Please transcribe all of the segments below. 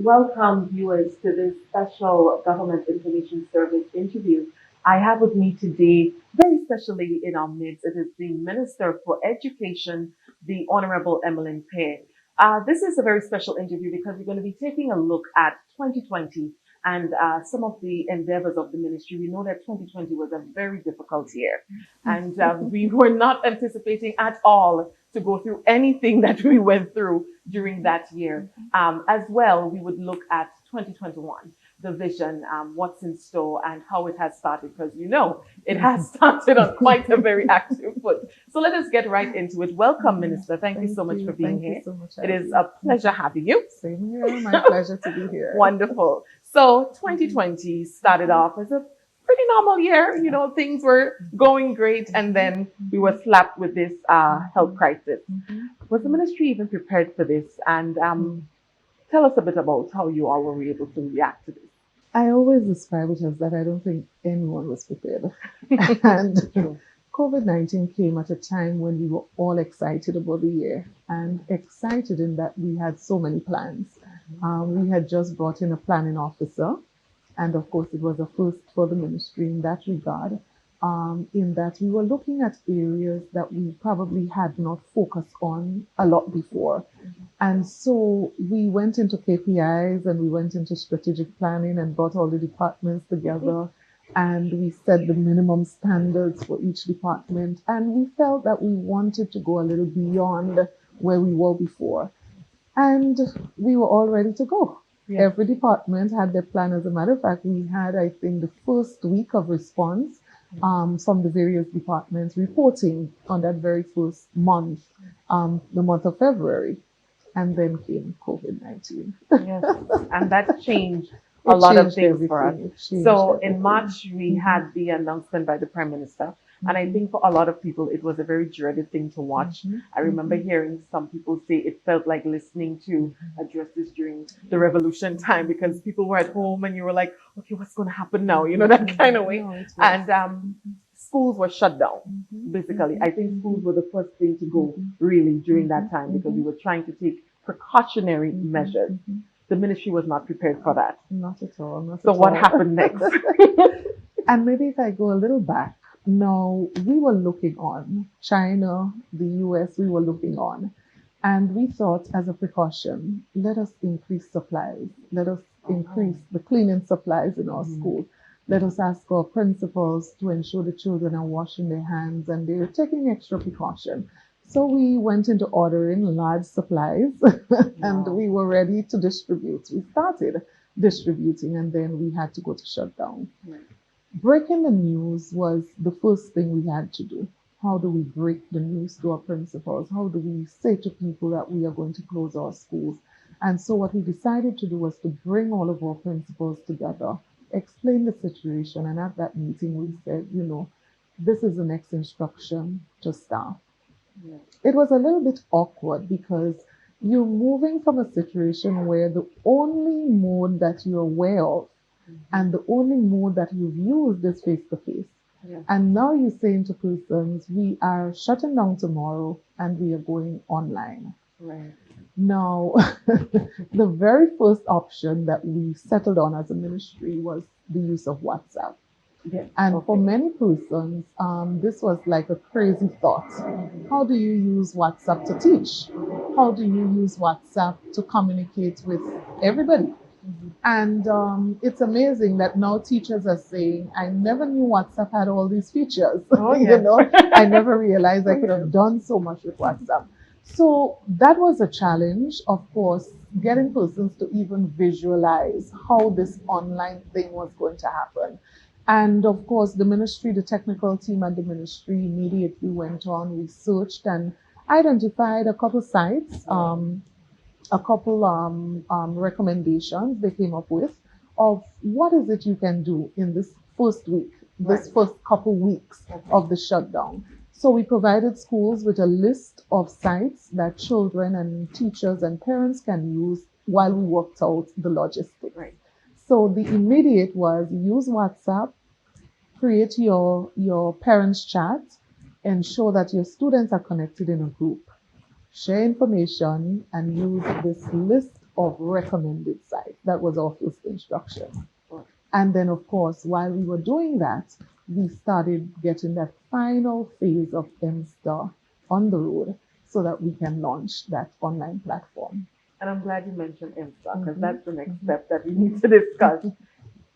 welcome viewers to this special Government Information Service interview. I have with me today, very specially in our midst, it is the Minister for Education, the Honorable Emmalin Pierre. This is a very special interview because we're going to be taking a look at 2020 and some of the endeavors of the ministry. We know that 2020 was a very difficult year, and we were not anticipating at all to go through anything that we went through during that year. As well, we would look at 2021, the vision, what's in store, and how it has started, because it has started on quite a very active foot. So let us get right into it. Welcome, Minister. Thank you so much for being here. So much, it is a pleasure having you. Same here. My pleasure to be here. Wonderful. So 2020 started off as a pretty normal year. Things were going great, and then we were slapped with this health crisis. Was the ministry even prepared for this? And tell us a bit about how you all were able to react to this. I always describe it as that I don't think anyone was prepared. And COVID-19 came at a time when we were all excited about the year, and excited in that we had so many plans. We had just brought in a planning officer, and of course it was a first for the ministry in that regard, in that we were looking at areas that we probably had not focused on a lot before. And so we went into KPIs and we went into strategic planning and brought all the departments together, and we set the minimum standards for each department. And we felt that we wanted to go a little beyond where we were before. And we were all ready to go. Yes. Every department had their plan. As a matter of fact, we had, I think, the first week of response from the various departments reporting on that very first month, the month of February. And then came COVID-19. Yes, and that changed a lot of things for us. So in March, we had the announcement by the Prime Minister. And I think for a lot of people, it was a very dreaded thing to watch. I remember hearing some people say it felt like listening to addresses during the revolution time, because people were at home and you were like, okay, what's going to happen now? That kind of way. And schools were shut down, basically. I think schools were the first thing to go, really, during that time, because we were trying to take precautionary measures. The ministry was not prepared for that. Not at all. So what happened next? And maybe if I go a little back, now we were looking on China, the US, we were looking on. And we thought, as a precaution, let us increase supplies. Let us increase the cleaning supplies in our school. Let us ask our principals to ensure the children are washing their hands and they're taking extra precaution. So we went into ordering large supplies and we were ready to distribute. We started distributing, and then we had to go to shutdown. Breaking the news was the first thing we had to do. How do we break the news to our principals? How do we say to people that we are going to close our schools? And so what we decided to do was to bring all of our principals together, explain the situation, and at that meeting we said, this is the next instruction to staff. It was a little bit awkward because you're moving from a situation where the only mode that you're aware of and the only mode that you've used is face-to-face. And now you're saying to persons, we are shutting down tomorrow and we are going online. Now, the very first option that we settled on as a ministry was the use of WhatsApp. And for many persons, this was like a crazy thought. How do you use WhatsApp to teach? How do you use WhatsApp to communicate with everybody? And it's amazing that now teachers are saying, I never knew WhatsApp had all these features. I never realized I could have done so much with WhatsApp. So that was a challenge, of course, getting persons to even visualize how this online thing was going to happen. And of course, the ministry, the technical team at the ministry immediately went on, researched and identified a couple sites, a couple recommendations they came up with of what is it you can do in this first week, this first couple weeks of the shutdown. So we provided schools with a list of sites that children and teachers and parents can use while we worked out the logistics. So the immediate was use WhatsApp, create your parents' chat, ensure that your students are connected in a group, share information, and use this list of recommended sites. That was our first instruction. And then, of course, while we were doing that, we started getting that final phase of MSTAR on the road so that we can launch that online platform. And I'm glad you mentioned MSTAR because that's the next step that we need to discuss.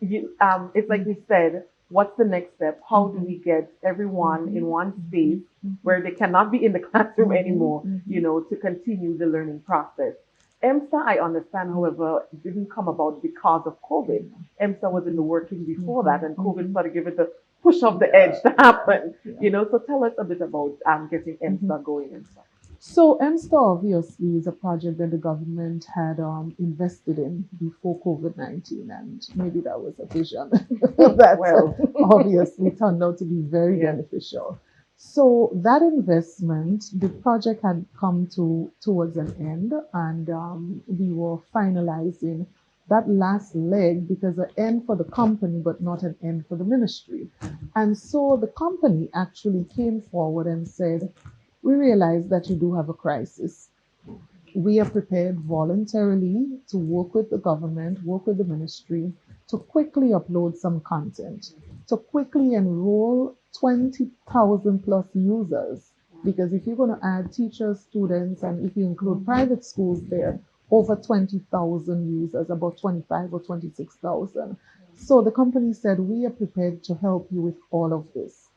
It's like you said, what's the next step? How do we get everyone in one space where they cannot be in the classroom anymore, to continue the learning process? MSTAR, I understand, however, didn't come about because of COVID. MSTAR was in the working before that, and COVID started giving it the push of the edge to happen. So tell us a bit about getting MSTAR going and stuff. So MSTAR obviously is a project that the government had invested in before COVID-19, and maybe that was a vision that obviously turned out to be very beneficial. So that investment, the project had come towards an end, and we were finalizing that last leg because an end for the company, but not an end for the ministry. And so the company actually came forward and said, we realize that you do have a crisis. We are prepared voluntarily to work with the government, work with the ministry, to quickly upload some content, to quickly enroll 20,000 plus users. Because if you're going to add teachers, students, and if you include private schools there, over 20,000 users, about 25 or 26,000. So the company said, we are prepared to help you with all of this.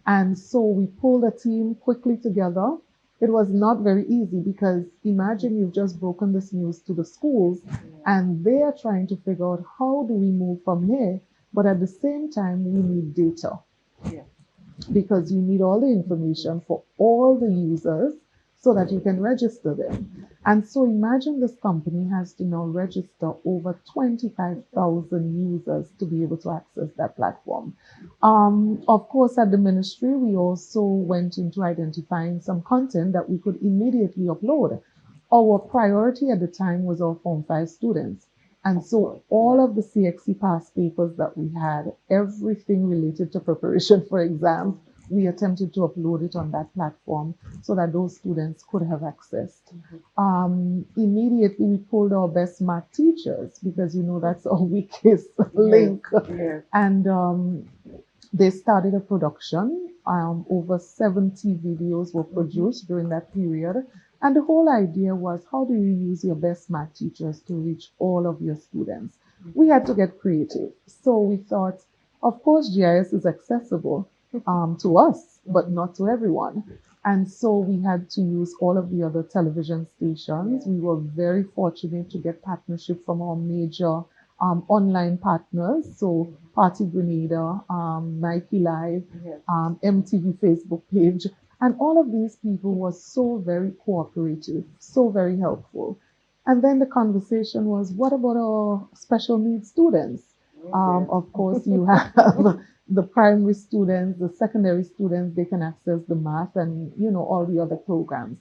And so we pulled a team quickly together. It was not very easy because imagine you've just broken this news to the schools and they are trying to figure out how do we move from here, but at the same time we need data because you need all the information for all the users so that you can register them. And so imagine this company has to now register over 25,000 users to be able to access that platform. Of course, at the ministry, we also went into identifying some content that we could immediately upload. Our priority at the time was our Form 5 students. And so all of the CXC past papers that we had, everything related to preparation for exams, we attempted to upload it on that platform so that those students could have access. Immediately, we pulled our best math teachers because, that's our weakest link. And they started a production. Over 70 videos were produced during that period. And the whole idea was, how do you use your best math teachers to reach all of your students? We had to get creative. So we thought, of course, GIS is accessible to us, but not to everyone. And so we had to use all of the other television stations. We were very fortunate to get partnership from our major online partners. So Partygrenada, Nike Live, MTV Facebook page. And all of these people were so very cooperative, so very helpful. And then the conversation was, what about our special needs students? Of course, you have the primary students, the secondary students, they can access the math and, all the other programs.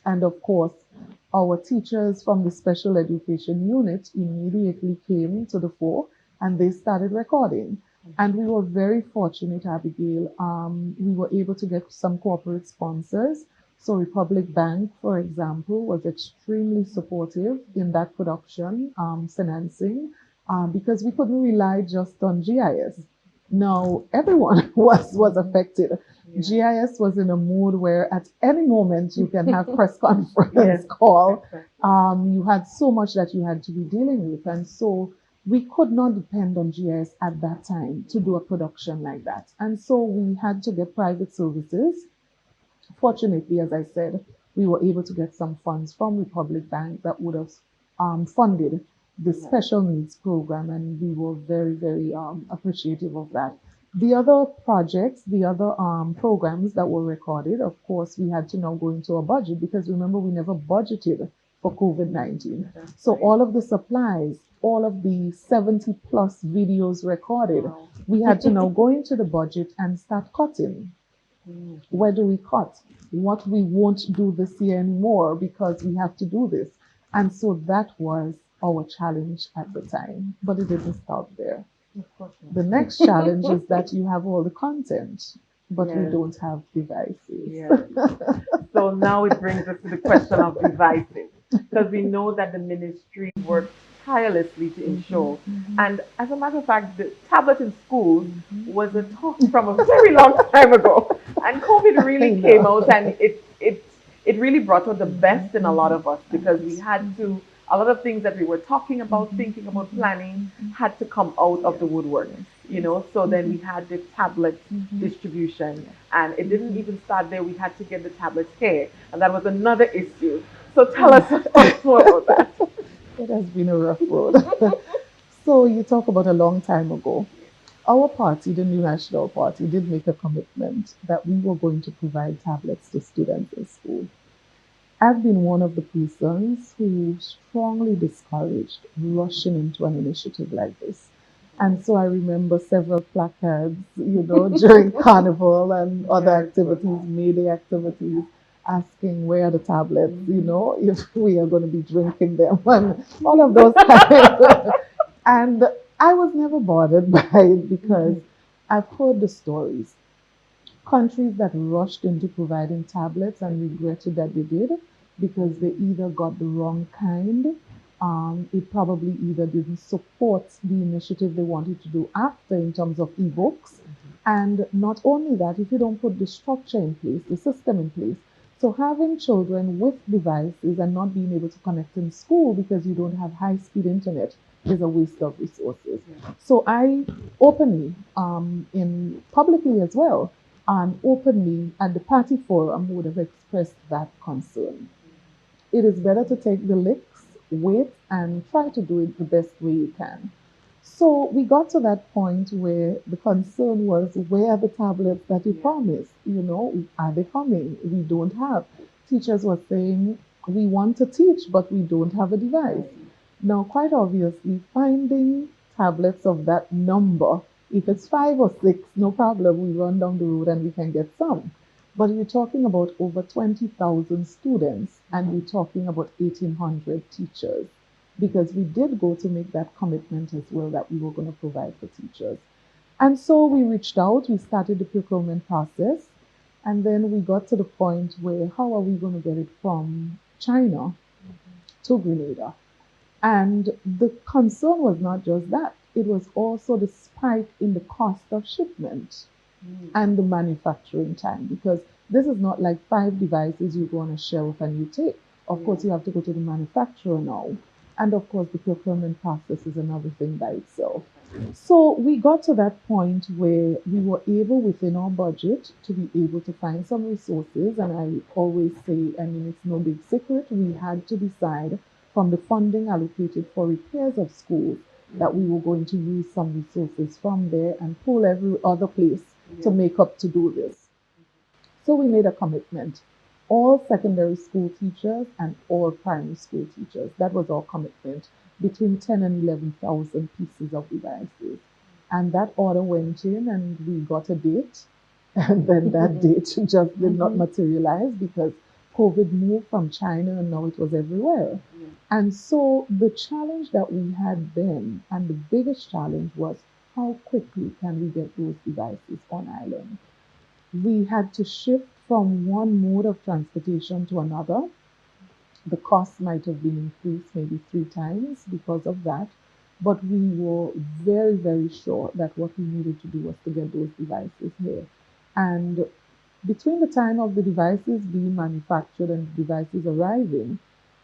And of course, our teachers from the special education unit immediately came to the fore and they started recording. And we were very fortunate, Abigail. We were able to get some corporate sponsors. So Republic Bank, for example, was extremely supportive in that production, financing, because we couldn't rely just on GIS. Now, everyone was affected. GIS was in a mood where at any moment you can have press conference call. You had so much that you had to be dealing with. And so we could not depend on GIS at that time to do a production like that. And so we had to get private services. Fortunately, as I said, we were able to get some funds from Republic Bank that would have funded the special needs program, and we were very, very appreciative of that. The other projects, the other programs that were recorded, of course, we had to now go into a budget because remember, we never budgeted for COVID-19. So all of the supplies, all of the 70 plus videos recorded, we had to now go into the budget and start cutting. Where do we cut? What we won't do this year anymore because we have to do this. And so that was our challenge at the time, but it didn't stop there. The next challenge is that you have all the content, but we don't have devices. So now it brings us to the question of devices. because we know that the ministry worked tirelessly to Mhm, ensure. mhm, And as a matter of fact, the tablet in schools mhm. was a talk from a very long time ago. And COVID I really came know. out, and it really brought out the Mhm, best in a lot mhm. of us, because we Right. had Mhm, to, a lot of things that we were talking about, mhm, thinking about, mhm, planning, mhm. had to come out of the Yes, woodwork, yes, you yes. know. So then Mhm, we had the tablet mhm. distribution, Yes. and it didn't Mhm. even start there. We had to get the tablets here, and that was another issue. So tell Ah. us more about that. It has been a rough road. So you talk about a long time ago. Our party, the New National Party, did make a commitment that we were going to provide tablets to students in school. I've been one of the persons who strongly discouraged rushing into an initiative like this. And so I remember several placards, during carnival and other Very good. activities, May Day activities, asking where are the tablets, Mm-hmm. if we are going to be drinking them and all of those kind. And I was never bothered by it because Mm-hmm. I've heard the stories. Countries that rushed into providing tablets and regretted that they did because they Mm-hmm. either got the wrong kind, it probably either didn't support the initiative they wanted to do after in terms of ebooks. And not only that, if you don't put the structure in place, the system in place, so having children with devices and not being able to connect in school because you don't have high speed internet is a waste of resources. Yeah. So I openly, in publicly as well, and openly at the party forum would have expressed that concern. It is better to take the licks, wait, and try to do it the best way you can. So we got to that point where the concern was, where are the tablets that you Yeah. promised? Are they coming? We don't have. Teachers were saying, we want to teach, but we don't have a device. Right. Now, quite obviously, finding tablets of that number, if it's five or six, no problem, we run down the road and we can get some. But we're talking about over 20,000 students and we're talking about 1,800 teachers because we did go to make that commitment as well that we were going to provide for teachers. And so we reached out, we started the procurement process, and then we got to the point where how are we going to get it from China to Grenada? And the concern was not just that, it was also the spike in the cost of shipment Mm. and the manufacturing time because this is not like five devices you go on a shelf and you take. Of Yeah. course, you have to go to the manufacturer now. And of course, the procurement process is another thing by itself. So we got to that point where we were able within our budget to be able to find some resources. And I always say, I mean, it's no big secret, we had to decide from the funding allocated for repairs of schools that we Mm-hmm. were going to use some resources from there and pull every other place to Yeah. make up to do this. So we made a commitment. All secondary school teachers and all primary school teachers. That was our commitment between 10 and 11,000 pieces of devices. And that order went in and we got a date. And then that date just did not Mm-hmm. materialize because COVID moved from China and now it was everywhere. Yeah. And so the challenge that we had then, and the biggest challenge was how quickly can we get those devices on island? We had to shift from one mode of transportation to another. The cost might have been increased maybe three times because of that. But we were very, very sure that what we needed to do was to get those devices here. And between the time of the devices being manufactured and the devices arriving,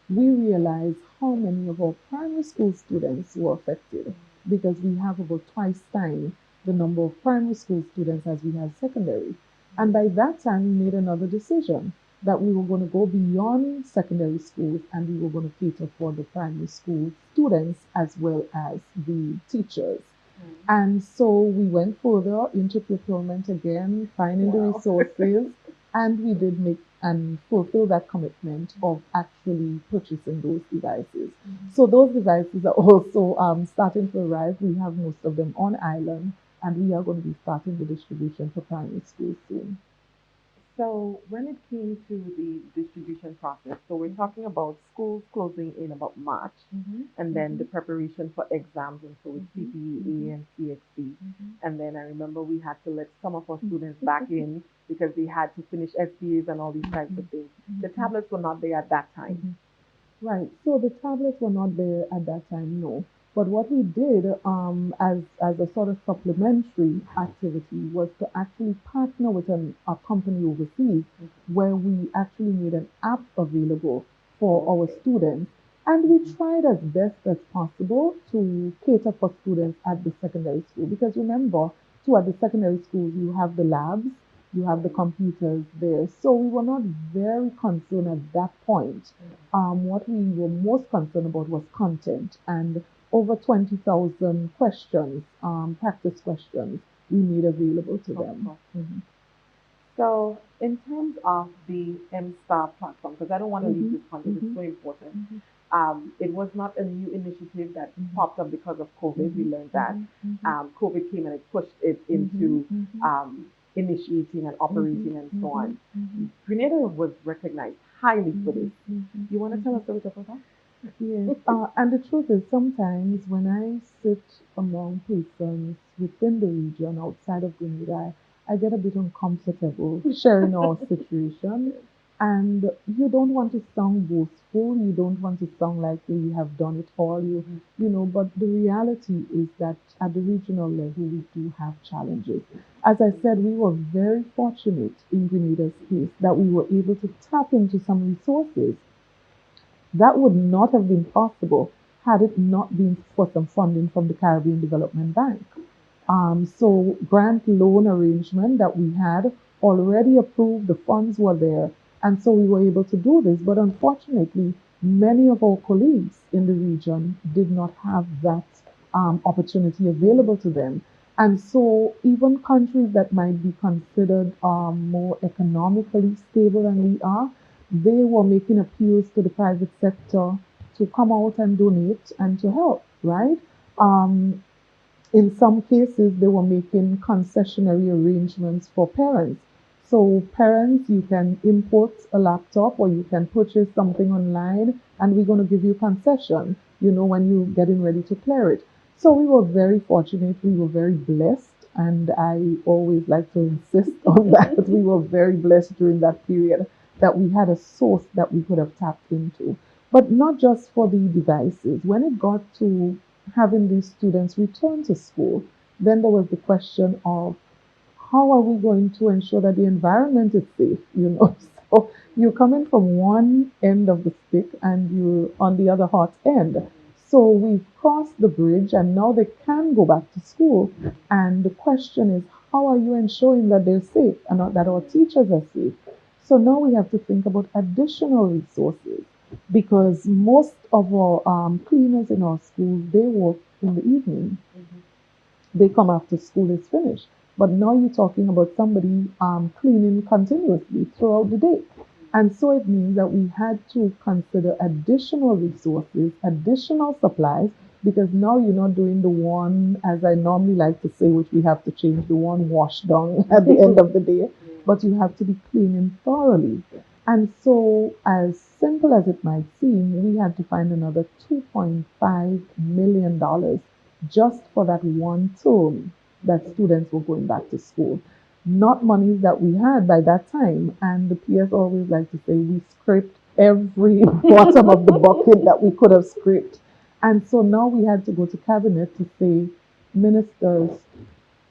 we realized how many of our primary school students were affected because we have about twice time the number of primary school students as we have secondary. And by that time, we made another decision that we were going to go beyond secondary schools and we were going to cater for the primary school students as well as the teachers. Mm. And so we went further into procurement again, finding the Wow. resources, and we did make and fulfill that commitment of actually purchasing those devices. So those devices are also starting to arrive. We have most of them on island, and we are going to be starting the distribution for primary schools soon. So when it came to the distribution process, so we're talking about schools closing in about March, Mm-hmm, and then the mm-hmm, preparation for exams, and so with mm-hmm, CPEA mm-hmm, and CXC. mm-hmm. And then I remember we had to let some of our students back in because they had to finish SPAs and all these types of things. The Mhm, tablets were not there at that time. mhm. Right. So the tablets were not there at that time, no. But what we did as a sort of supplementary activity was to actually partner with a company overseas where we actually made an app available for our Okay. students. And we Mhm. tried as best as possible to cater for students at the secondary school. Because remember, too, at the secondary schools, you have the labs, you have the Right. computers there. So we were not very concerned at that point. What we were most concerned about was content, and over 20,000 questions, practice questions, we made available to Of them. course. Mhm. So, in terms of the M-Star platform, because I don't want to leave Mhm. this point because it's Mhm. so important, Mhm. it was not a new initiative that Mhm. popped up because of COVID. We Mhm. learned that Mhm. Mhm. COVID came and it pushed it Mhm. into Mhm. um, initiating and Mhm. operating and so Mhm. on. Mhm. Grenada was recognized highly for this. Mhm. Mhm. You want to tell Mhm. us a bit about that? Yes, and the truth is, sometimes when I sit among persons within the region outside of Grenada, I get a bit uncomfortable sharing our situation. And you don't want to sound boastful, you don't want to sound like we have done it all, but the reality is that at the regional level, we do have challenges. As I said, we were very fortunate in Grenada's case that we were able to tap into some resources that would not have been possible had it not been for some funding from the Caribbean Development Bank. So grant loan arrangement that we had already approved, the funds were there, and so we were able to do this. But unfortunately, many of our colleagues in the region did not have that opportunity available to them. And so even countries that might be considered more economically stable than we are, they were making appeals to the private sector to come out and donate and to help, right? Um, in some cases, they were making concessionary arrangements for parents. So, parents, you can import a laptop or you can purchase something online, and we're going to give you concession, when you're getting ready to clear it. So, we were very fortunate. We were very blessed. And I always like to insist on that. We were very blessed during that period that we had a source that we could have tapped into. But not just for the devices. When it got to having these students return to school, then there was the question of how are we going to ensure that the environment is safe? So you're coming from one end of the stick and you're on the other hot end. So we've crossed the bridge and now they can go back to school. And the question is, how are you ensuring that they're safe and that our teachers are safe? So now we have to think about additional resources because most of our cleaners in our schools, they work in the evening. Mhm. They come after school is finished. But now you're talking about somebody cleaning continuously throughout the day. And so it means that we had to consider additional resources, additional supplies, because now you're not doing the one, as I normally like to say, which we have to change the one wash down at the end of the day, but you have to be cleaning thoroughly. And so, as simple as it might seem, we had to find another $2.5 million just for that one term that students were going back to school. Not monies that we had by that time. And the PS always like to say we scraped every bottom of the bucket that we could have scraped. And so now we had to go to cabinet to say, ministers,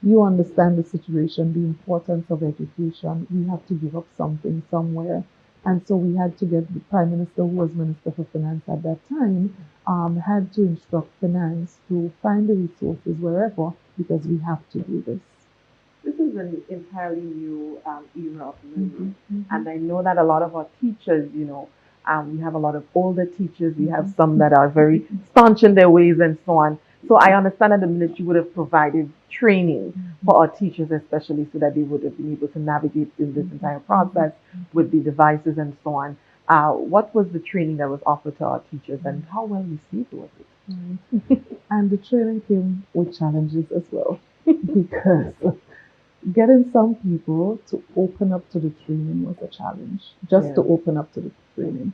you understand the situation, the importance of education. We have to give up something somewhere. And so we had to get the Prime Minister, who was Minister for Finance at that time, had to instruct finance to find the resources wherever because we have to do this. This is an entirely new era of Mm-hmm, learning. mm-hmm, And I know that a lot of our teachers, we have a lot of older teachers, we have mm-hmm, some that are very staunch in their ways and so on. So I understand that the ministry would have provided training mm-hmm, for our teachers, especially so that they would have been able to navigate in this mm-hmm, entire mm-hmm, process with the devices and so on. What was the training that was offered to our teachers and how well received was it? mm-hmm. And the training came with challenges as well because getting some people to open up to the training was a challenge, just to Yeah. open up to the training.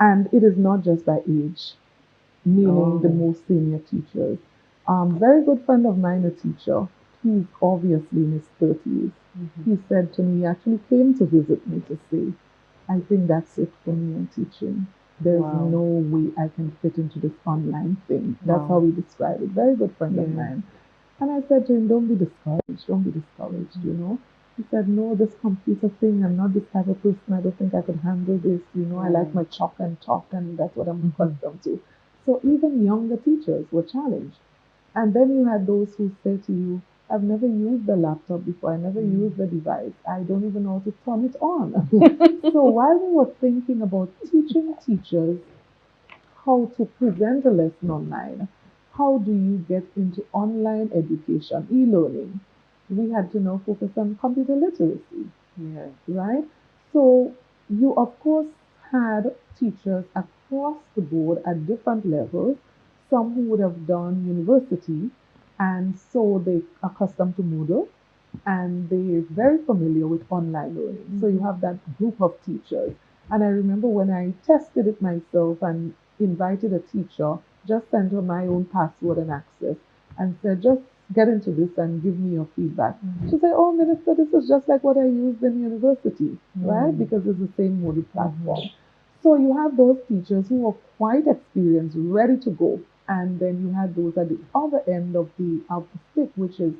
And it is not just by age, meaning the Oh. most senior teachers. Very good friend of mine, a teacher, he's obviously in his 30s. Mhm. He said to me, he actually came to visit me to say, I think that's it for me in teaching. There's Wow. no way I can fit into this online thing. That's how Wow. we describe it. Very good friend of Yeah. mine. And I said to him, don't be discouraged. Don't be discouraged, Mhm. He said, no, this computer thing, I'm not this type of person. I don't think I could handle this. I like Right. my chalk and talk, and that's what I'm Mhm. accustomed to. So even younger teachers were challenged. And then you had those who say to you, I've never used the laptop before. I never used the device. I don't even know how to turn it on. So while we were thinking about teaching teachers how to present a lesson online, how do you get into online education, e-learning, we had to now focus on computer literacy, Yes. right? So you, of course, had teachers across the board at different levels, some who would have done university, and so they accustomed to Moodle, and they're very familiar with online learning. So you Mhm. have that group of teachers. And I remember when I tested it myself and invited a teacher, just sent her my own password and access, and said, just get into this and give me your feedback. She Mhm. said, oh, Minister, this is just like what I used in university, right? Mm. Because it's the same Moodle Mhm. platform. So you have those teachers who are quite experienced, ready to go. And then you had those at the other end of the stick, which is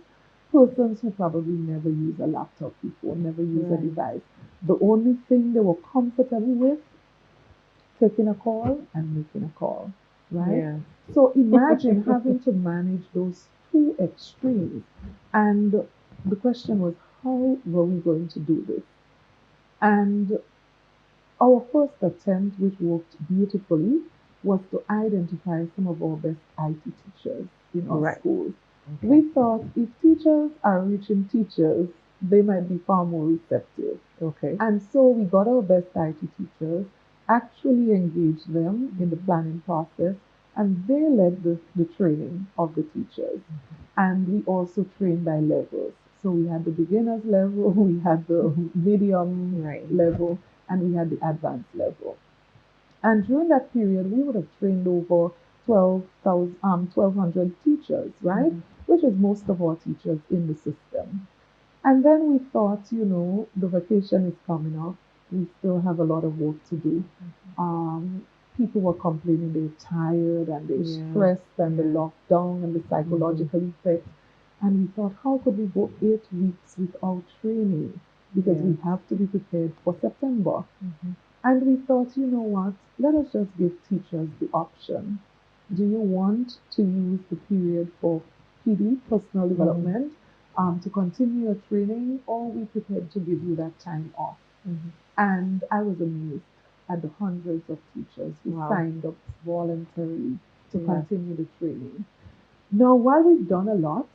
persons who probably never use a laptop before, never use a Right. device. The only thing they were comfortable with, taking a call and making a call, right? Yeah. So imagine having to manage those two extremes. And the question was, how were we going to do this? And our first attempt, which worked beautifully, was to identify some of our best IT teachers in our Right. schools. Okay. We thought if teachers are reaching teachers, they might be far more receptive. Okay. And so we got our best IT teachers, actually engaged them in the Mhm. planning process, and they led the training of the teachers. And we also trained by levels. So we had the beginners level, we had the medium Right. level, and we had the advanced level. And during that period, we would have trained over 1,200 teachers, right? Mhm. Which is most of our teachers in the system. And then we thought, the vacation is coming up. We still have a lot of work to do. People were complaining they're tired and they're Yeah. stressed and the Yeah. lockdown and the Mhm. psychological effects. And we thought, how could we go 8 weeks without training? Because Yeah. we have to be prepared for September. Mhm. And we thought, you know what? Let us just give teachers the option. Do you want to use the period for PD, personal Mhm. development, to continue your training, or are we prepared to give you that time off? Mhm. And I was amazed at the hundreds of teachers who Wow. signed up voluntarily to Yeah. continue the training. Now, while we've done a lot,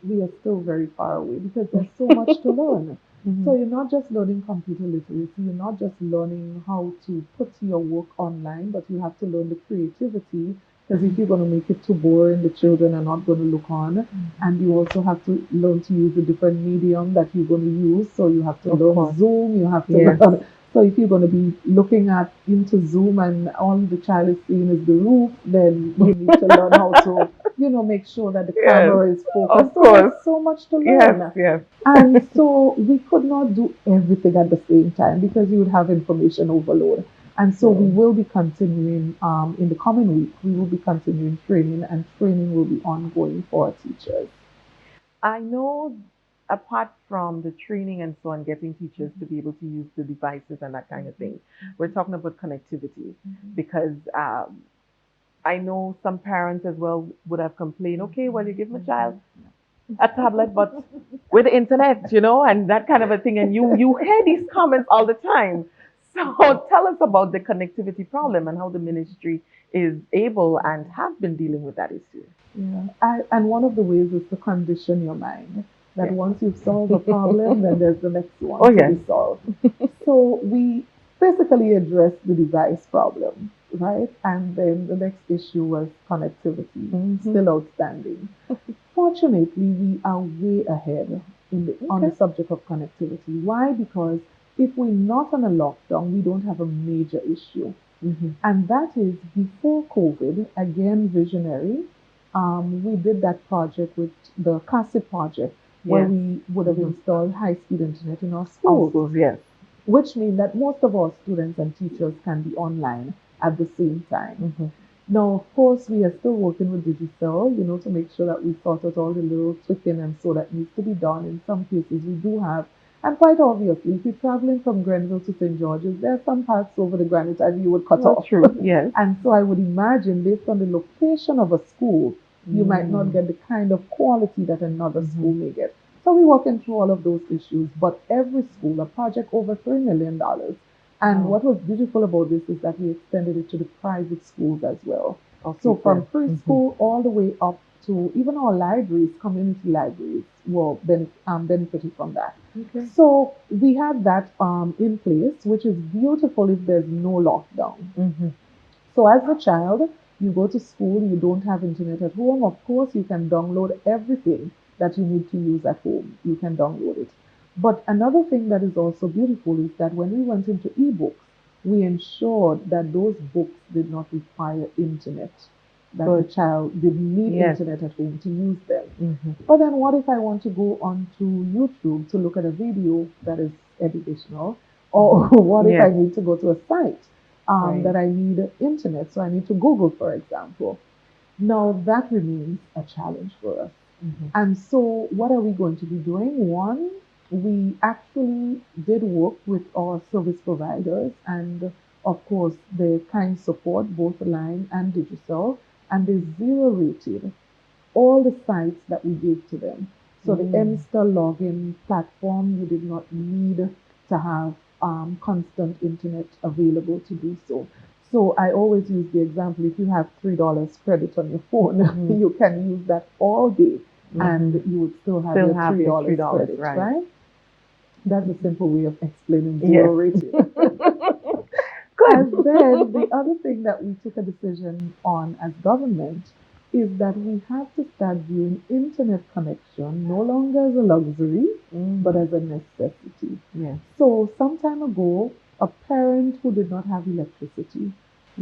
we are still very far away because there's so much to learn. So Mhm. you're not just learning computer literacy, you're not just learning how to put your work online, but you have to learn the creativity because if Mhm. you're going to make it too boring, the children are not going to look on. Mhm. And you also have to learn to use a different medium that you're going to use. So you have to Of learn course. Zoom, you have to Yes. learn. So if you're going to be looking at into Zoom and all the child is seeing is the roof, then you need to learn how to make sure that the Yes. camera is focused. Of So there's course. so much to Yes. learn. Yes. And so we could not do everything at the same time because you would have information overload. And so we True. will be continuing in the coming week, we will be continuing training, and training will be ongoing for our teachers. I know apart from the training and so on, getting teachers to be able to use the devices and that kind of thing, we're talking about connectivity because I know some parents as well would have complained, okay, well, you give my child a tablet, but with the internet, and that kind of a thing. And you hear these comments all the time. So tell us about the connectivity problem and how the ministry is able and have been dealing with that issue. Yeah, and one of the ways is to condition your mind that Yeah. once you've solved a problem, then there's the next Oh one to yes. be solved. So we basically addressed the device problem, right? And then the next issue was connectivity, Hmm. still outstanding. Fortunately, we are way ahead on the Okay. subject of connectivity. Why? Because if we're not on a lockdown, we don't have a major issue. Hmm. And that is before COVID, again, visionary. We did that project with the CASIP project where Yes. we would have Hmm. installed high speed internet in our Our schools. schools, yes. which means that most of our students and teachers can be online at the same time. Mm-hmm. Now, of course, we are still working with Digicel, to make sure that we sort out all the little tweaking and so that needs to be done. In some cases, we do have, and quite obviously, if you're traveling from Grenada to St. George's, there are some parts over the Granite Ivy you would cut Well, off. true. Yes. And so I would imagine, based on the location of a school, you might not Mm. get the kind of quality that another school Mm-hmm. may get. So we're working through all of those issues. But every school, a project over $3 million. And Wow. what was beautiful about this is that we extended it to the private schools as well. Okay, So from good. Mm-hmm. preschool all the way up to even our libraries, community libraries, were benefited from that. Okay. So we have that in place, which is beautiful if there's no lockdown. Mm-hmm. So as a child, you go to school, you don't have internet at home. Of course, you can download everything that you need to use at home. You can download it. But another thing that is also beautiful is that when we went into ebooks, we ensured that those books did not require internet, that the Good. child didn't need Yes. internet at home to use them. Mm-hmm. But then what if I want to go onto YouTube to look at a video that is educational? Or what if I Yes. need to go to a site Right. that I need internet? So I need to Google, for example. Now that remains a challenge for us. Mm-hmm. And so what are we going to be doing? One, we actually did work with our service providers and of course the kind support, both line and digital, and they zero rated all the sites that we gave to them. So the Mm. MSTER login platform, you did not need to have constant internet available to do so. So I always use the example, if you have $3 credit on your phone, Mm-hmm. you can use that all day and Mm-hmm. you would still have Still your have your $3 $3, credit, right? right? That's a simple way of explaining Yes. zero rating. And Good. then the other thing that we took a decision on as government is that we have to start viewing internet connection no longer as a luxury, but Mm. as a necessity. Yes. So some time ago, a parent who did not have electricity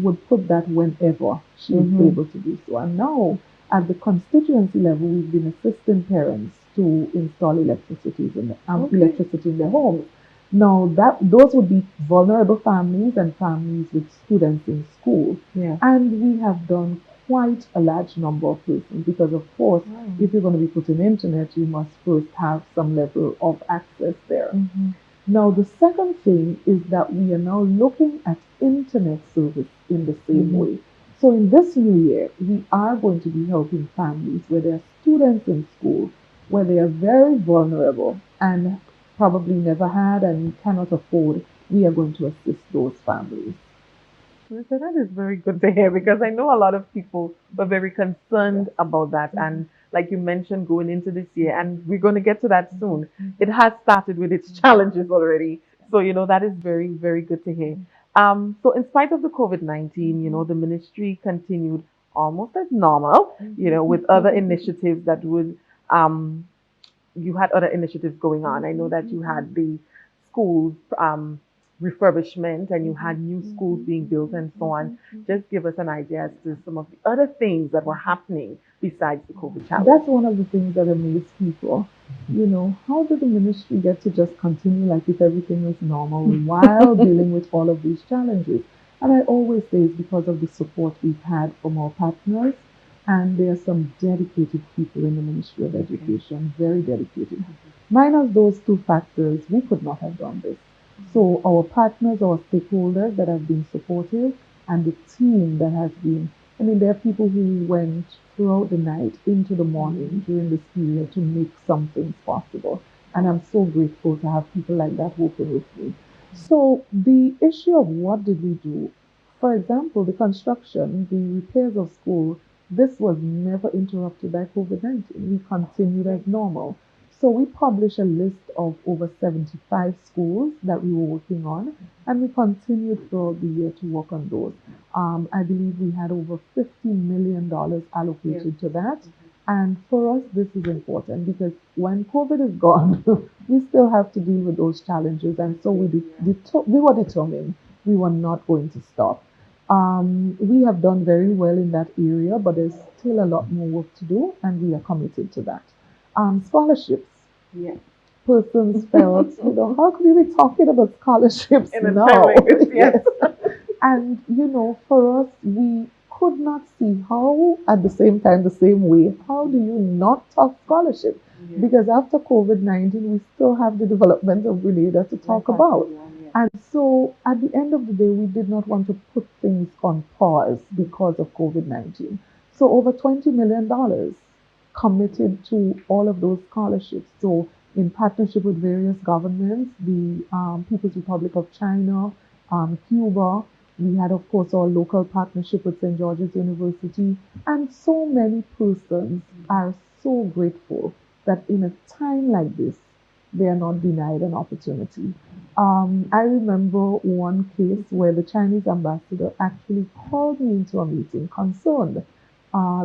would put that whenever she is Mm-hmm. able to do so. And now at the constituency level, we've been assisting parents to install Okay. electricity in their homes. Now that those would be vulnerable families and families with students in school. Yeah. And we have done quite a large number of persons because of course Wow. if you're going to be putting internet you must first have some level of access there. Mm-hmm. Now the second thing is that we are now looking at internet service in the same Mm-hmm. way. So in this new year we are going to be helping families where there are students in school where they are very vulnerable and probably never had and cannot afford. We are going to assist those families. So that is very good to hear because I know a lot of people were very concerned about that. And like you mentioned, going into this year, and we're going to get to that soon, it has started with its challenges already. So, that is very, very good to hear. So, in spite of the COVID-19, the ministry continued almost as normal, with other initiatives that would you had other initiatives going on. I know that you had the schools refurbishment and you had new schools being built and so on. Just give us an idea as to some of the other things that were happening besides the COVID challenge. That's one of the things that amaze people. How did the ministry get to just continue like if everything was normal while dealing with all of these challenges? And I always say it's because of the support we've had from our partners. And there are some dedicated people in the Ministry of Education, very dedicated. Minus those two factors, we could not have done this. So our partners, our stakeholders that have been supportive, and the team that has been, there are people who went throughout the night into the morning during this period to make some things possible. And I'm so grateful to have people like that working with me. So the issue of what did we do? For example, the construction, the repairs of school, this was never interrupted by COVID-19. We continued as normal. So we published a list of over 75 schools that we were working on, and we continued throughout the year to work on those. I believe we had over $50 million allocated to that. And for us, this is important because when COVID is gone, we still have to deal with those challenges. And so we were determined we were not going to stop. We have done very well in that area, but there's still a lot more work to do, and we are committed to that. Scholarships. Yes. persons felt, how could you be talking about scholarships In a time now? like this, yes. Yes. And, for us, we could not see how, at the same time, the same way, how do you not talk scholarship? Yeah. Because after COVID-19, we still have the development of Grenada to talk Like about. yeah, yeah. And so at the end of the day, we did not want to put things on pause because of COVID-19. So over $20 million committed to all of those scholarships. So in partnership with various governments, the People's Republic of China, Cuba, we had, of course, our local partnership with St. George's University, and so many persons are so grateful that in a time like this, they are not denied an opportunity. I remember one case where the Chinese ambassador actually called me into a meeting concerned.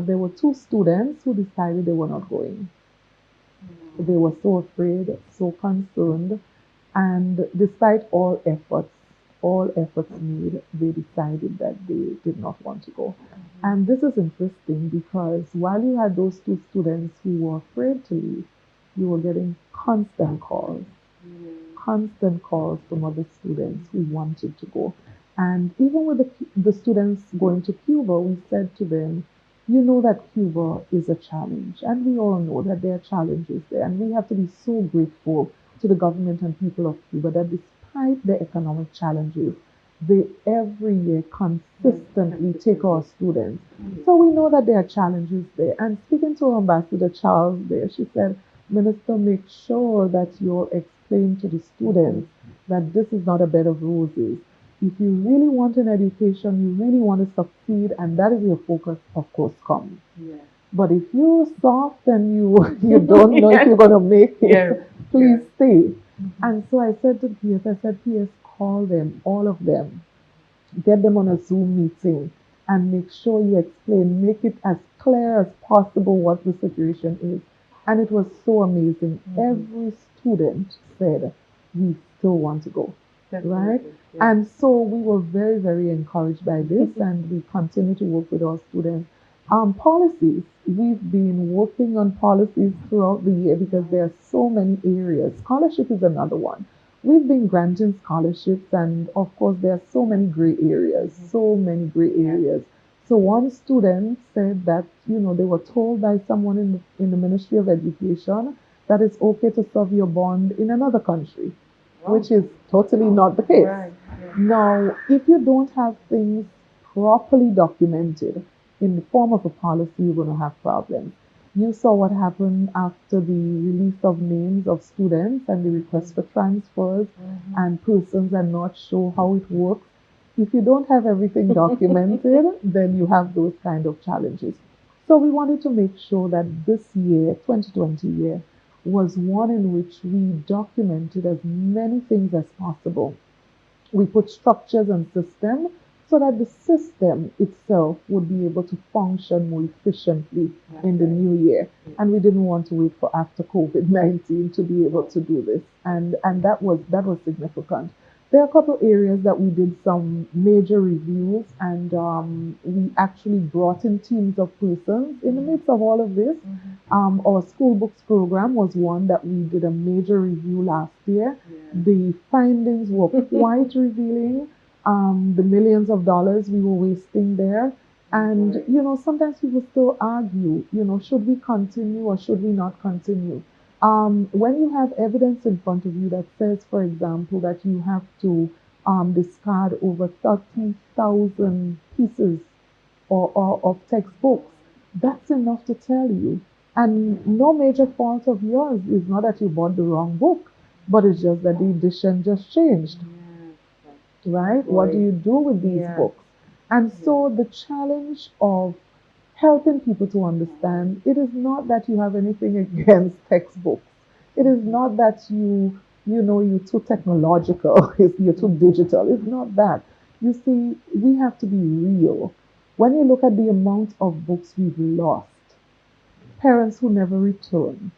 There were two students who decided they were not going. They were so afraid, so concerned, and despite all efforts made, they decided that they did not want to go. And this is interesting because while you had those two students who were afraid to leave, you were getting constant calls from other students who wanted to go. And even with the students going to Cuba, we said to them, you know that Cuba is a challenge, and we all know that there are challenges there, and we have to be so grateful to the government and people of Cuba that despite the economic challenges, they every year consistently take our students. So we know that there are challenges there. And speaking to Ambassador Charles there, she said, Minister, make sure that you'll explain to the students that this is not a bed of roses. If you really want an education, you really want to succeed, and that is your focus, of course, come. Yeah. But if you're soft and you don't know if you're going to make it, Yeah. please stay. And so I said to PS, call them, all of them, get them on a Zoom meeting and make sure you explain, make it as clear as possible what the situation is. And it was so amazing. Every student said, we still want to go. Right? Yeah. And so we were very, very encouraged by this, and we continue to work with our students. Policies. We've been working on policies throughout the year because there are so many areas. Scholarship is another one. We've been granting scholarships, and of course, there are so many gray areas, so many gray areas. So one student said that they were told by someone in the Ministry of Education that it's okay to serve your bond in another country, which is totally not the case. Right. Yeah. Now, if you don't have things properly documented in the form of a policy, you're going to have problems. You saw what happened after the release of names of students and the request for transfers, and persons are not sure how it works. If you don't have everything documented, then you have those kind of challenges. So we wanted to make sure that this year, 2020 year, was one in which we documented as many things as possible. We put structures and systems so that the system itself would be able to function more efficiently in the new year. And we didn't want to wait for after COVID-19 to be able to do this. And that was significant. There are a couple areas that we did some major reviews, and we actually brought in teams of persons in the midst of all of this. Our school books program was one that we did a major review last year. The findings were quite revealing. The millions of dollars we were wasting there. And, sometimes people still argue, should we continue or should we not continue? When you have evidence in front of you that says, for example, that you have to discard over 30,000 pieces or of textbooks, that's enough to tell you. And no major fault of yours is not that you bought the wrong book, but it's just that the edition just changed. Right? What do you do with these books? And so the challenge of helping people to understand, it is not that you have anything against textbooks. It is not that you're too technological, you're too digital. It's not that. You see, we have to be real. When you look at the amount of books we've lost, parents who never return,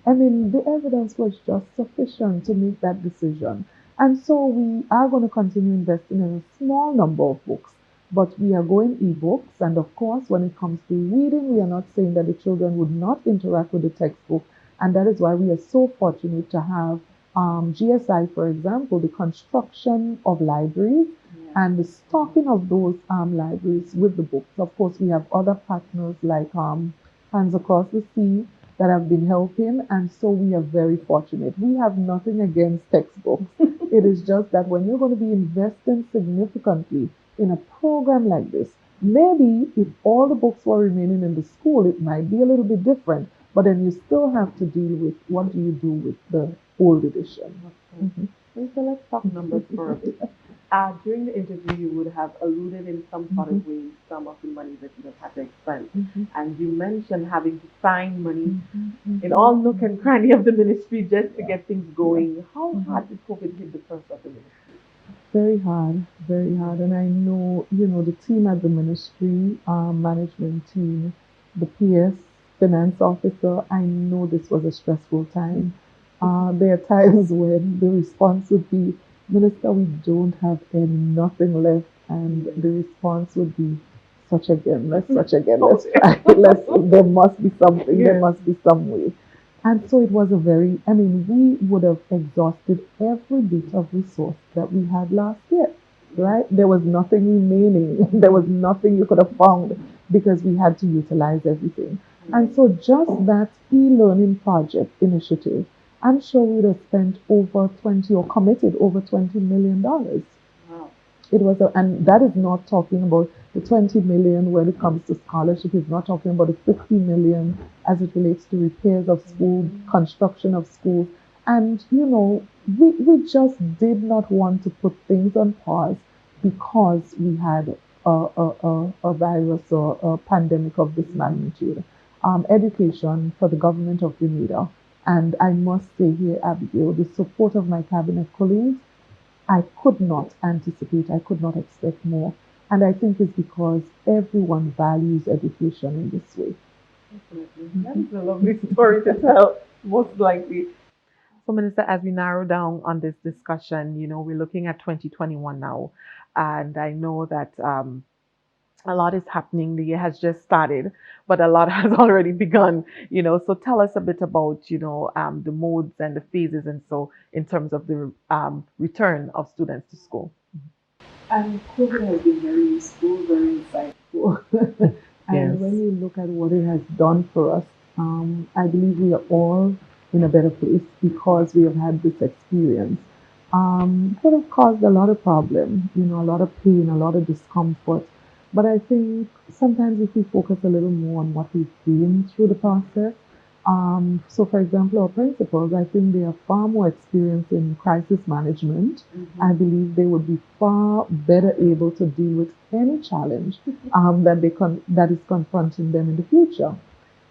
I mean, the evidence was just sufficient to make that decision. And so we are going to continue investing in a small number of books, but we are going ebooks. And of course, when it comes to reading, we are not saying that the children would not interact with the textbook. And that is why we are so fortunate to have GSI, for example, the construction of libraries Yeah. and the stocking of those libraries with the books. Of course, we have other partners like Hands Across the Sea that have been helping, and so we are very fortunate. We have nothing against textbooks. It is just that when you're going to be investing significantly in a program like this, maybe if all the books were remaining in the school, it might be a little bit different, but then you still have to deal with what do you do with the old edition. Okay. So let's talk numbers for a bit. During the interview, you would have alluded in some sort of way some of the money that you have had to expend. And you mentioned having to find money in all nook and cranny of the ministry just to get things going. How hard did COVID hit the purse of the ministry? Very hard, very hard. And I know, the team at the ministry, management team, the PS, finance officer, I know this was a stressful time. There are times when the response would be, Minister, we don't have any, nothing left. And the response would be, such again, let's try, there must be something, there must be some way. And so it was we would have exhausted every bit of resource that we had last year, right? There was nothing remaining. There was nothing you could have found because we had to utilize everything. And so just that e-learning project initiative, I'm sure we would have spent over 20 or committed over $20 million. Wow. It was, and that is not talking about the 20 million when it comes to scholarship. It's not talking about the 50 million as it relates to repairs of school, construction of schools. And, we just did not want to put things on pause because we had a virus or a pandemic of this magnitude. Education for the government of Grenada. And I must say here, Abigail, the support of my cabinet colleagues, I could not anticipate, I could not expect more. And I think it's because everyone values education in this way. Definitely. That is a lovely story to tell, most likely. So, Minister, as we narrow down on this discussion, we're looking at 2021 now, and I know that a lot is happening. The year has just started, but a lot has already begun. So tell us a bit about the modes and the phases, and so in terms of the return of students to school. And COVID has been very useful, very insightful. Yes. And when you look at what it has done for us, I believe we are all in a better place because we have had this experience. Could have caused a lot of problem, a lot of pain, a lot of discomfort. But I think sometimes if we focus a little more on what we've been through the process, so for example, our principals, I think they are far more experienced in crisis management. I believe they would be far better able to deal with any challenge that is confronting them in the future.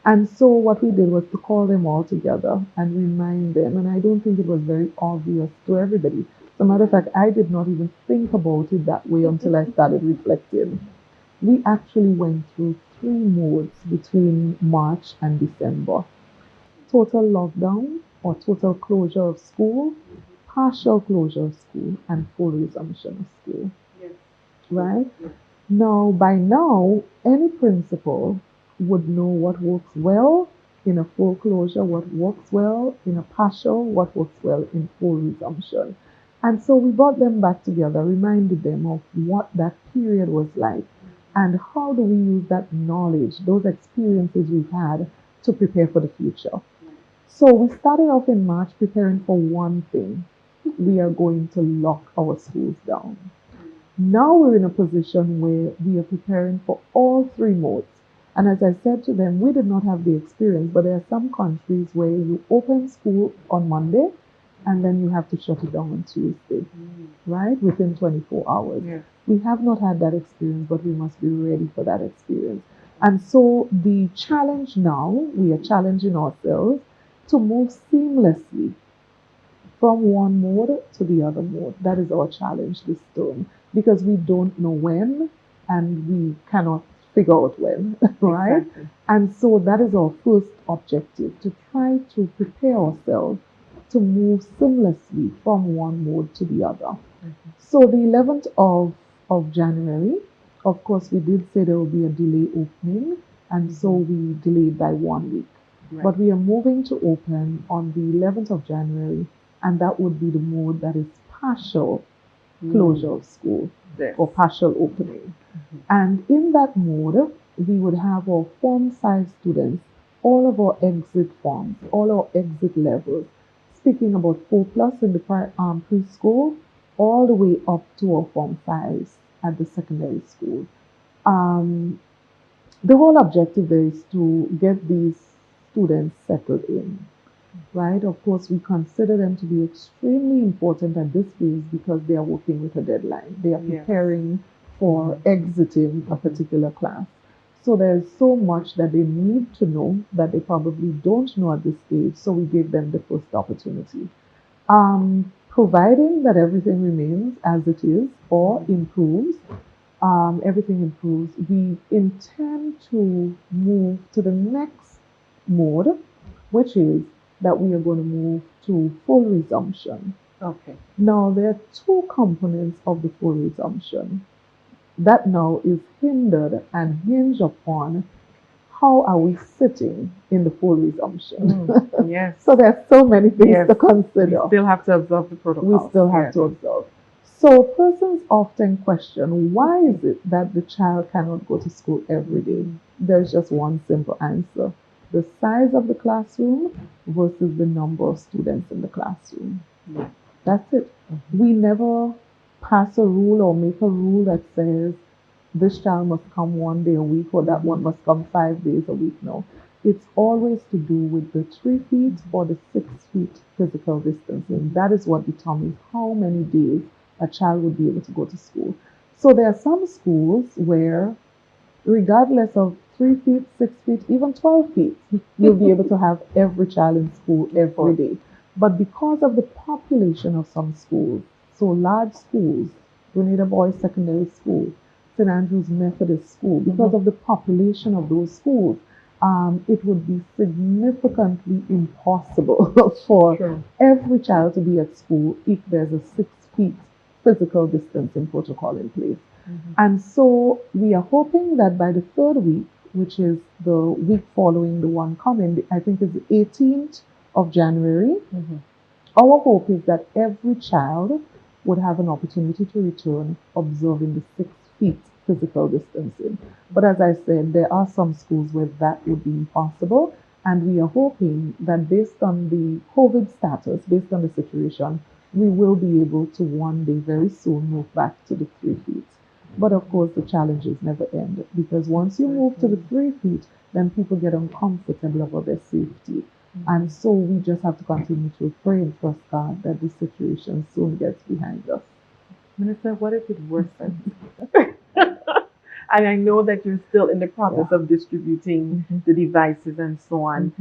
And so what we did was to call them all together and remind them. And I don't think it was very obvious to everybody. As a matter of fact, I did not even think about it that way until I started reflecting. We actually went through three modes between March and December: total lockdown or total closure of school, partial closure of school, and full resumption of school. Yes. Right? Yes. By now, any principal would know what works well in a full closure, what works well in a partial, what works well in full resumption. And so we brought them back together, reminded them of what that period was like, and how do we use that knowledge, those experiences we've had to prepare for the future. So we started off in March preparing for one thing. We are going to lock our schools down. Now we're in a position where we are preparing for all three modes. And as I said to them, we did not have the experience, but there are some countries where you open school on Monday and then you have to shut it down on Tuesday, right? Within 24 hours. Yes. We have not had that experience, but we must be ready for that experience. And so the challenge now, we are challenging ourselves to move seamlessly from one mode to the other mode. That is our challenge this term because we don't know when and we cannot figure out when, right? Exactly. And so that is our first objective, to try to prepare ourselves to move seamlessly from one mode to the other. So the 11th of January, of course, we did say there will be a delay opening, and so we delayed by 1 week. Right. But we are moving to open on the 11th of January, and that would be the mode that is partial closure Mm. of school This. or partial opening. Mhm. And in that mode, we would have our form size students, all of our exit forms, all our exit levels, speaking about 4 plus in the preschool, all the way up to our form size at the secondary school. Um, the whole objective there is to get these students settled in, right? Of course, we consider them to be extremely important at this phase because they are working with a deadline. They are Yes. preparing for exiting a particular class. So there's so much that they need to know that they probably don't know at this stage. So we give them the first opportunity. Providing that everything remains as it is or improves, everything improves, we intend to move to the next mode, which is that we are going to move to full resumption. Okay. Now, there are two components of the full resumption that now is hindered and hinged upon how are we sitting in the full resumption. Yes. So there's so many things Yes. to We consider. still have to observe the We protocols. still have Yes. to observe. So persons often question, why is it that the child cannot go to school every day? There's just one simple answer: the size of the classroom versus the number of students in the classroom. Yeah. That's it. We never pass a rule or make a rule that says this child must come 1 day a week or that one must come 5 days a week. No. It's always to do with the 3 feet or the 6 feet physical distancing. That is what determines how many days a child would be able to go to school. So there are some schools where, regardless of 3 feet, 6 feet, even 12 feet, you'll be able to have every child in school every day. But because of the population of some schools, so large schools, Grenada Boys Secondary School, St. Andrew's Methodist School, because of the population of those schools, it would be significantly impossible for True. every child to be at school if there's a 6 feet physical distancing protocol in place. And so we are hoping that by the third week, which is the week following the one coming, I think it's the 18th of January, our hope is that every child would have an opportunity to return observing the 6 feet physical distancing. But as I said, there are some schools where that would be impossible. And we are hoping that based on the COVID status, based on the situation, we will be able to one day very soon move back to the 3 feet. But of course, the challenges never end because once you move to the 3 feet, then people get uncomfortable about their safety. And so we just have to continue to pray and trust God that this situation soon gets behind us. Minister, what if it worsens? And I know that you're still in the process of distributing the devices and so on.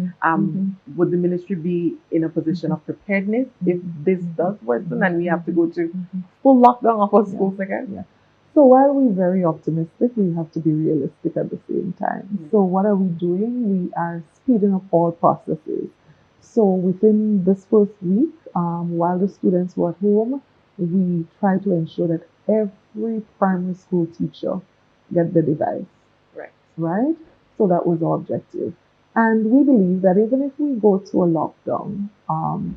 Would the ministry be in a position of preparedness if this does worsen and we have to go to full lockdown of our schools again? Yeah. So while we're very optimistic, we have to be realistic at the same time. So what are we doing? We are speeding up all processes. So within this first week, while the students were at home, we try to ensure that every primary school teacher get the device. Right. Right? So that was our objective. And we believe that even if we go to a lockdown,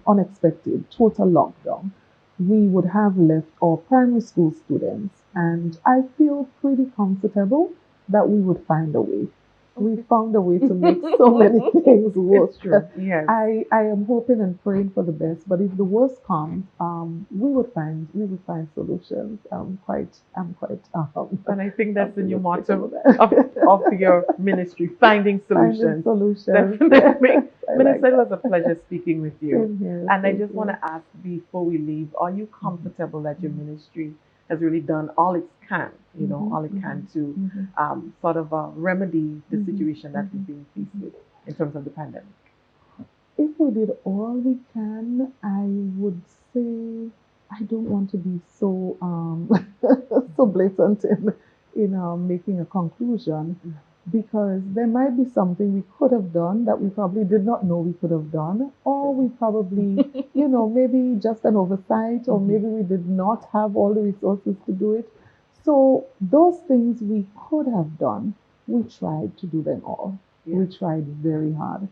unexpected, total lockdown, we would have left our primary school students. And I feel pretty comfortable that we would find a way. We found a way to make so many things work. It's true. Yes. I am hoping and praying for the best, but if the worst comes, we would find solutions. I'm quite. And I think that's the new optimistic motto about that. of your ministry, finding Finding solutions. solutions. Definitely. I Minister, like it was a pleasure speaking with you. Same here. And I Same just want here. to ask before we leave, are you comfortable that your ministry has really done all it can, all it can to sort of remedy the situation that we've been faced with in terms of the pandemic? If we did all we can, I would say I don't want to be so so blatant in making a conclusion because there might be something we could have done that we probably did not know we could have done, or we probably maybe just an oversight, or maybe we did not have all the resources to do it. So those things we could have done, we tried to do them all. We tried very hard.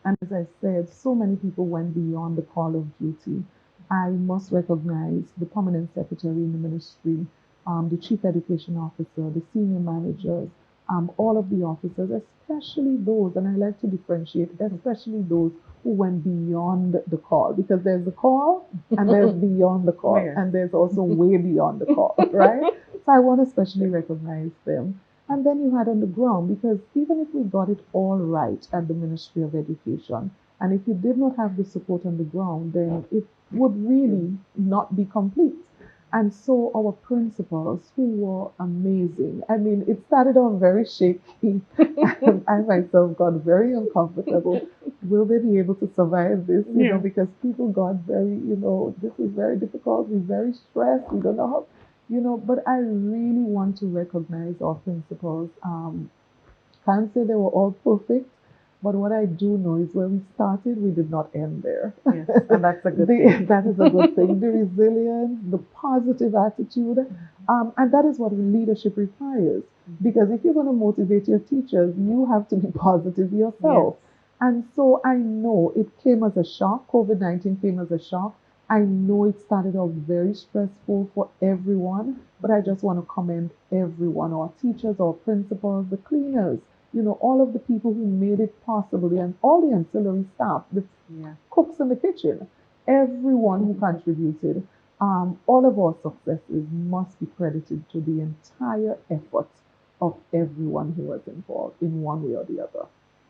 And as I said, so many people went beyond the call of duty. I must recognize the permanent secretary in the ministry, the chief education officer, the senior managers, all of the officers, especially those, and I like to differentiate, especially those who went beyond the call, because there's the call and there's beyond the Oh, call, yes. and there's also way beyond the call, right? So I want to especially recognize them. And then you had on the ground, because even if we got it all right at the Ministry of Education, and if you did not have the support on the ground, then it would really not be complete. And so our principals, who were amazing, I mean, it started off very shaky. I myself got very uncomfortable. Will they be able to survive this? Yeah. Because people got very, this is very difficult. We're very stressed. We don't know how, but I really want to recognize our principals. Can't say they were all perfect, but what I do know is when we started, we did not end there. Yes, and that's a good thing. That is a good thing. The resilience, the positive attitude, and that is what leadership requires. Because if you're going to motivate your teachers, you have to be positive Yes. yourself. And so I know it came as a shock. COVID-19 came as a shock. I know it started off very stressful for everyone, but I just want to commend everyone, our teachers, our principals, the cleaners, all of the people who made it possible, and all the ancillary staff, the Yeah. cooks in the kitchen, everyone who contributed. All of our successes must be credited to the entire effort of everyone who was involved in one way or the other.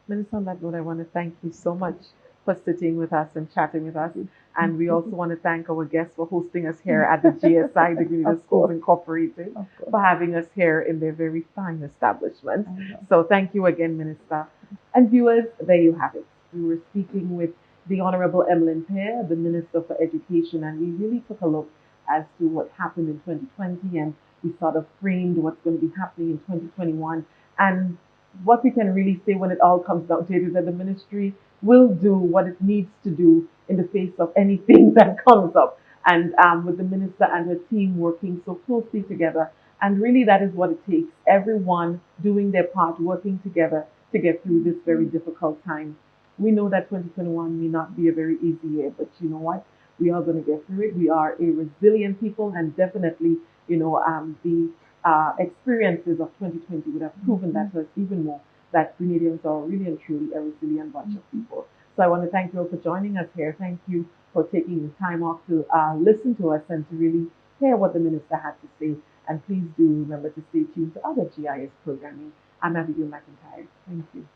Minister Ledwood, I want to thank you so much for sitting with us and chatting with us. And we also want to thank our guests for hosting us here at the GSI, the Grenada Of Schools course, Incorporated, of course. for having us here in their very fine establishment. I know. So thank you again, Minister. And viewers, there you have it. We were speaking with the Honorable Emmalin Pierre, the Minister for Education, and we really took a look as to what happened in 2020, and we sort of framed what's going to be happening in 2021. And what we can really say when it all comes down to it is that the ministry will do what it needs to do in the face of anything that comes up. And with the minister and her team working so closely together. And really, that is what it takes. Everyone doing their part, working together to get through this very difficult time. We know that 2021 may not be a very easy year, but you know what? We are going to get through it. We are a resilient people, and definitely, the experiences of 2020 would have proven that to us even more, that Grenadians are really and truly a resilient bunch of people. So I want to thank you all for joining us here. Thank you for taking the time off to listen to us and to really hear what the minister had to say. And please do remember to stay tuned to other GIS programming. I'm Abigail McIntyre. Thank you.